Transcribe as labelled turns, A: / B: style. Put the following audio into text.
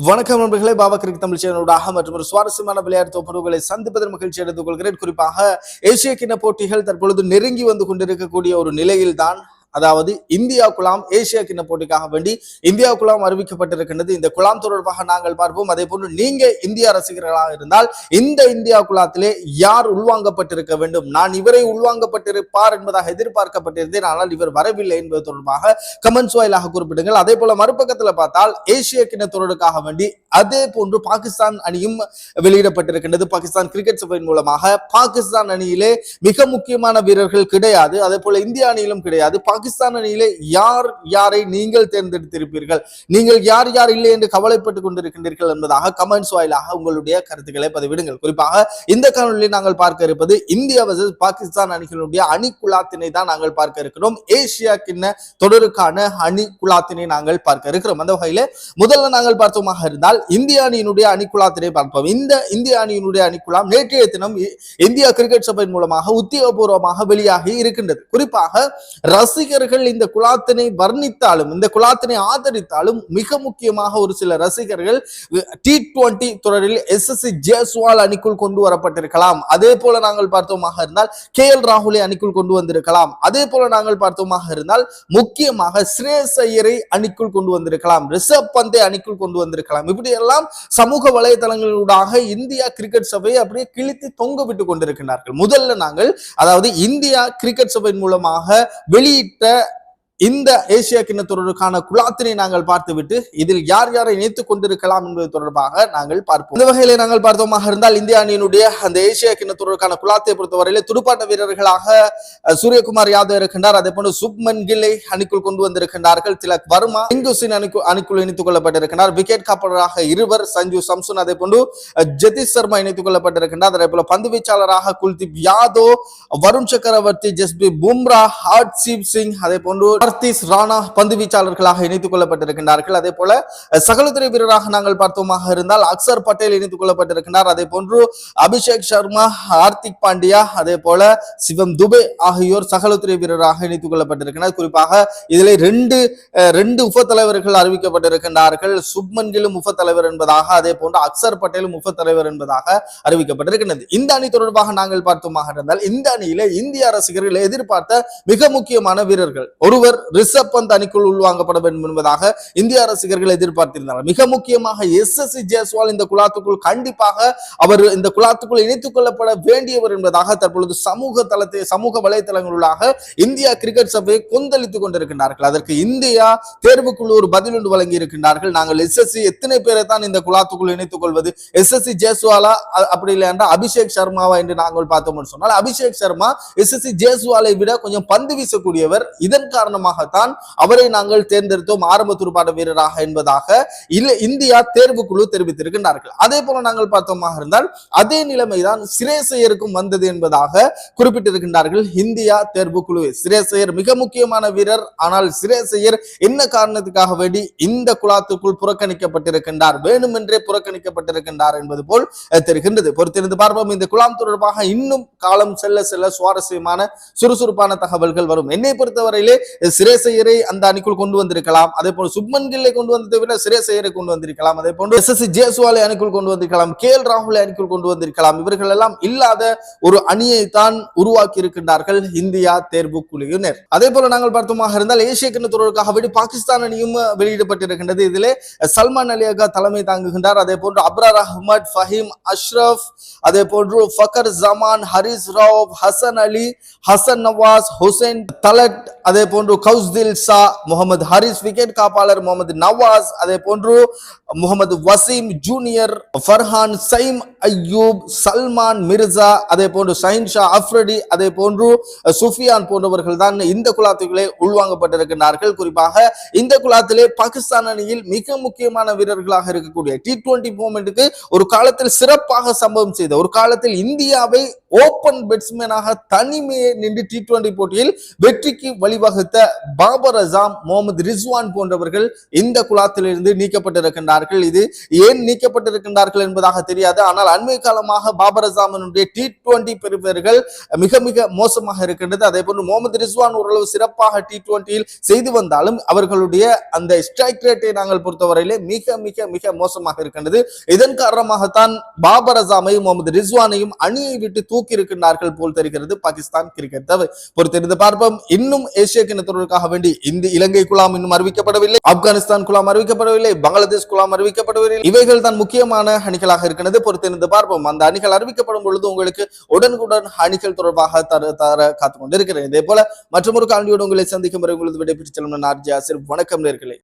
A: வணக்கம் நண்பர்களே, பாபா கிரிக்கெட் தமிழ் சேனலூடாக மற்றும் ஒரு சுவாரஸ்யமான விளையாட்டு தொகுப்புகளை சந்திப்பதில் மகிழ்ச்சி எடுத்துக் கொள்கிறேன். குறிப்பாக ஏசிய கிண்ண போட்டிகள் தற்பொழுது நெருங்கி வந்து கொண்டிருக்கக்கூடிய ஒரு நிலையில்தான், அதாவது இந்தியா குழாம் ஏசியா கிண்ண போட்டிக்காக வேண்டி இந்தியா குழாம் அறிவிக்கப்பட்டிருக்கின்றது. இந்த குழாம் தொடர்பாக நாங்கள் பார்ப்போம். அதே போன்று நீங்க இந்தியா ரசிகர்களாக இருந்தால் இந்த இந்தியா குழாத்திலே யார் உள்வாங்கப்பட்டிருக்க வேண்டும், நான் இவரை உள்வாங்கப்பட்டிருப்பார் என்பதாக எதிர்பார்க்கப்பட்டிருந்தேன், ஆனால் இவர் வரவில்லை என்பது தொடர்பாக கமெண்ட்ஸ் வாயிலாக குறிப்பிடுங்கள். அதே போல மறுபக்கத்தில் பார்த்தால் ஏசிய கிண்ண தொடருக்காக வேண்டி அதே போன்று பாகிஸ்தான் அணியும் வெளியிடப்பட்டிருக்கின்றது. பாகிஸ்தான் கிரிக்கெட் சபையின் மூலமாக பாகிஸ்தான் அணியிலே மிக முக்கியமான வீரர்கள் கிடையாது, அதே போல இந்திய அணியிலும் கிடையாது. பாகிஸ்தான் அணியிலே யார் யாரை நீங்கள் தேர்ந்தெடுத்திருப்பீர்கள், நீங்கள் யார் யார் இல்லை என்று கவலைப்பட்டுக் கொண்டிருக்கின்றீர்கள் என்பதாக கமெண்ட்ஸ் வாயிலாக உங்களுடைய கருத்துக்களை பதிவிடுங்கள். குறிப்பாக இந்த காணொலியில் நாங்கள் பார்க்க இருப்பது இந்தியா வர்சஸ் பாகிஸ்தான் அணிகளுடைய அணி குழாத்தினை தான் நாங்கள் பார்க்க இருக்கிறோம். ஏசியா கிண்ண தொடருக்கான அணி குழாத்தினை நாங்கள் பார்க்க இருக்கிறோம். அந்த வகையில முதல்ல நாங்கள் பார்த்தோமாக இருந்தால் இந்திய அணியினுடைய அணி குழாத்தினை பார்ப்போம். இந்த இந்திய அணியினுடைய அணி குழாம் நேற்றைய தினம் இந்தியா கிரிக்கெட் சபையின் மூலமாக உத்தியோகபூர்வமாக வெளியாகி இருக்கின்றது. குறிப்பாக ரசிகர்கள் இந்த குழாத்தினை வர்ணித்தாலும் இந்த குழாத்தினை ஆதரித்தாலும் மிக முக்கியமாக ஒரு சில ரசிகர்கள் T20 தொடரில் SSC ஜெய்ஸ்வால் அணிக்குள் கொண்டு வரப்பட்டிருக்கலாம், அதே போல நாங்கள் பார்த்தோமாக இருந்தால் KL ராகுலை அணிக்குள் கொண்டு வந்திருக்கலாம், அதே போல நாங்கள் பார்த்தோமாக இருந்தால் முக்கியமாக ஸ்ரேயஸ் ஐயரை அணிக்குள் கொண்டு வந்திருக்கலாம், ரிஷப் பந்தை அணிக்குள் கொண்டு வந்திருக்கலாம். இப்படி எல்லாம் சமூக வலைதளங்களூடாக இந்தியா கிரிக்கெட் சபையை அப்படியே கிழித்து தொங்க விட்டுக் கொண்டிருக்கிறார்கள். முதல்ல நாங்கள், அதாவது இந்தியா கிரிக்கெட் சபையின் மூலமாக வெளியிட்ட இந்த ஏசியா கிண்ண தொடருக்கான குழாத்தினை நாங்கள் பார்த்துவிட்டு இதில் யார் யாரை இணைத்துக் கொண்டிருக்கலாம் என்பது தொடர்பாக நாங்கள் பார்ப்போம். இந்த வகையிலே நாங்கள் பார்த்தோமாக இருந்தால் இந்திய அணியினுடைய அந்த ஏசியா கிண்ண தொடருக்கான குழாத்தை பொறுத்தவரையிலே துடுப்பாட்ட வீரர்களாக சூரியகுமார் யாதவ் இருக்கின்றார், அதே போன்று சுப்மன் கில்லை அணிக்குள் கொண்டு வந்திருக்கின்றார்கள், திலக் வர்மா இங்குசின் அணிக்குள் இணைத்துக் கொள்ளப்பட்டிருக்கிறார், விக்கெட் காப்பலராக இருவர் சஞ்சு சாம்சன், அதே போன்று ஜெதிஷ் சர்மா இணைத்துக் கொள்ளப்பட்டிருக்கின்றார், அதே போல பந்து வீச்சாளராக குல்தீப் யாதவ், வருண் சக்கரவர்த்தி, ஜஸ்பிரீத் பும்ரா, ஹர்தீப் சிங், அதே போன்று ராணா பந்து வீச்சாளர்களாக இணைத்துக் கொள்ளப்பட்டிருக்கிறார்கள். அதே போல சகலத்துறை வீரராக நாங்கள் பார்த்தோமாக இருந்தால் அக்சர் பட்டேல் இணைத்துக் கொள்ளப்பட்டிருக்கிறார், அதே போன்று அபிஷேக் சர்மா, ஹார்திக் பாண்டியா, அதே போல சிவம் துபே ஆகியோர் சகலத்துறை வீரராக இணைத்துக் கொள்ளப்பட்டிருக்கிறார். குறிப்பாக இதில் ரெண்டு உப தலைவர்கள் அறிவிக்கப்பட்டிருக்கின்றார்கள், சுப்மன் கிலும் உப தலைவர் என்பதாக, அதே போன்று அக்சர் பட்டேலும் உப தலைவர் என்பதாக அறிவிக்கப்பட்டிருக்கிறது. இந்த அணி தொடர்பாக நாங்கள் பார்த்தோமாக இருந்தால் இந்த அணியில இந்திய ரசிகர்கள் எதிர்பார்த்த மிக முக்கியமான வீரர்கள், ஒருவர் ரிஷப் பந்த் அணிக்குள் உள்வாங்கப்பட வேண்டும் என்பதாக இந்திய ரசிகர்கள் எதிர்பார்த்திருந்தார்கள். மிக முக்கியமாக SSC ஜெய்ஸ்வால் இந்த குழாத்துக்குள் கண்டிப்பாக அவர் இந்த குழாத்துக்குள் இணைத்துக் கொள்ளப்பட வேண்டியவர் என்பதாக தற்பொழுது சமூக வலைதளங்களாக இந்தியா கிரிக்கெட் சபையை கொந்தளித்துக் கொண்டிருக்கின்றார்கள். அதற்கு இந்தியா தேர்வுக்குழு ஒரு பதில் ஒன்று வழங்கி இருக்கின்றார்கள். நாங்கள் SSC எத்தனை பேரை தான் இந்த குழாத்துக்குள் இணைத்துக் கொள்வது, SSC ஜெய்ஸ்வாலா அப்படி இல்லை என்றால் அபிஷேக் சர்மாவா என்று நாங்கள் பார்த்தோம் சொன்னால் அபிஷேக் சர்மா SSC ஜெய்ஸ்வாலை விட கொஞ்சம் பந்து வீசக்கூடியவர், இதன் காரணமாக தான் அவரை நாங்கள் தேர்ந்தெடுத்தோம் ஆரம்ப துடுப்பாட்ட வீரராக என்பதாக இந்தியா தேர்வுக்குழு தெரிவித்திருக்கின்றார்கள். அதே போல நாங்கள் பார்த்தோமாக இருந்தால் அதே நிலைமைதான் ஸ்ரேயஸ் ஐயருக்கும் வந்தது என்பதாக குறிப்பிட்டிருக்கின்றார்கள் இந்தியா தேர்வுக்குழு. ஸ்ரேயஸ் ஐயர் மிக முக்கியமான வீரர், ஆனால் ஸ்ரேயஸ் ஐயர் என்ன காரணத்துக்காக வேண்டி இந்த குழாத்துக்குள் புறக்கணிக்கப்பட்டிருக்கின்றார், வேணுமென்றே புறக்கணிக்கப்பட்டிருக்கின்றார் என்பது போல் தெரிகின்றது. பொறுத்திருந்து பார்ப்போம். இந்த குழாம் தொடர்பாக இன்னும் காலம் செல்ல செல்ல சுவாரஸ்யமான சுறுசுறுப்பான தகவல்கள் வரும். என்னை பொறுத்தவரையிலே ஸ்ரேயஸ் ஐயரை அந்த அணிக்குள் கொண்டு வந்திருக்கலாம், அதே போல சுப்மன் கில்லை கொண்டு வந்ததை விட ஸ்ரேயஸ் ஐயரை கொண்டு வந்திருக்கலாம், அதே போன்று SSC ஜெய்ஸ்வாலை அணிக்குள் கொண்டு வந்திருக்கலாம், KL ராகுலை அணிக்குள் கொண்டு வந்திருக்கலாம். இவர்கள் எல்லாம் இல்லாத ஒரு அணியை தான் உருவாக்கி இருக்கின்றார்கள் இந்தியா தேர்வு குழுவினர். அதே போல நாங்கள் பார்த்தோமாக இருந்தால் ஏசிய கிண்ண தொடருக்காக வேண்டி பாகிஸ்தான் அணியும் வெளியிடப்பட்டிருக்கின்றது. இதிலே சல்மான் அலி அகா தலைமை தாங்குகின்றார், அதே போன்று அப்ரார் அஹ்மத், ஃபஹீம் அஷ்ரப், அதே போன்று ஃபக்கர் ஜமான், ஹரிஸ் ராவ், ஹசன் அலி, ஹசன் நவாஸ், ஹுசைன் தலட், அதே போன்று கௌஸ்தில் ஷா, முகமது ஹரிஸ், விக்கெட் காப்பாளர் முகமது நவாஸ், அதே போன்று முகமது வசீம் ஜூனியர், ஃபர்ஹான் சைம் அய்யூப், சல்மான் மிர்சா, அதே போன்று ஷஹீன் ஷா அஃப்ரிடி, அதே போன்று சுஃபியான் போன்றவர்கள் தான் இந்த குழாத்துகளே உள்வாங்கப்பட்டிருக்கிறார்கள். குறிப்பாக இந்த குழாத்திலே பாகிஸ்தான் அணியில் மிக முக்கியமான வீரர்களாக இருக்கக்கூடிய T20 மூமெண்ட்டுக்கு ஒரு காலத்தில் சிறப்பாக சம்பவம் செய்த, ஒரு காலத்தில் இந்தியாவை ஓபன் பேட்ஸ்மேனாக தனிமையை நின்று T20 போட்டியில் வெற்றிக்கு வழிவகுத்த பாபர் அசாம், முகமது ரிஸ்வான் போன்றவர்கள் இந்த குழாத்திலிருந்து நீக்கப்பட்டிருக்கின்றார்கள். இது ஏன் நீக்கப்பட்டிருக்கின்றார்கள் என்பதாக தெரியாது. ஆனால் அண்மை காலமாக பாபர் அசாமினுடைய T20 பெறுபேறுகள் மிக மிக மோசமாக இருக்கின்றது. அதே போன்று முகமது ரிஸ்வான் ஓரளவு சிறப்பாக T20யில் செய்து வந்தாலும் அவர்களுடைய அந்த ஸ்ட்ரைக் ரேட்டை நாங்கள் பொறுத்தவரையிலே மிக மிக மிக மோசமாக இருக்கின்றது. இதன் காரணமாகத்தான் பாபர் அசாமை, முகமது ரிஸ்வானையும் அணியை விட்டு தூக்கி இருக்கின்றார்கள் போல் தெரிகிறது பாகிஸ்தான் கிரிக்கெட். பொறுத்திருந்து பார்ப்போம். இன்னும் ஏசிய கிண்ண தொடருக்காக வேண்டி இலங்கை குழாம் இன்னும் அறிவிக்கப்படவில்லை, ஆப்கானிஸ்தான் குழாம் அறிவிக்கப்படவில்லை, பங்களாதேஷ் குழாம் அறிவிக்கப்படவில்லை. இவைகள் தான் முக்கியமான அணிகளாக இருக்கிறது. பொறுத்திருந்து பார்ப்போம். அந்த அணிகள் அறிவிக்கப்படும் பொழுது உங்களுக்கு உடனுக்குடன் அணிகள் தொடர்பாக தர காத்துக் கொண்டிருக்கிறேன். இதே போல மற்றொரு காணொலியோடு உங்களை சந்திக்கும் வரை உங்களது விடைபெற்று செல்லும் நான் ஆர்ஜே ஆசிர். வணக்கம் நேயர்களே.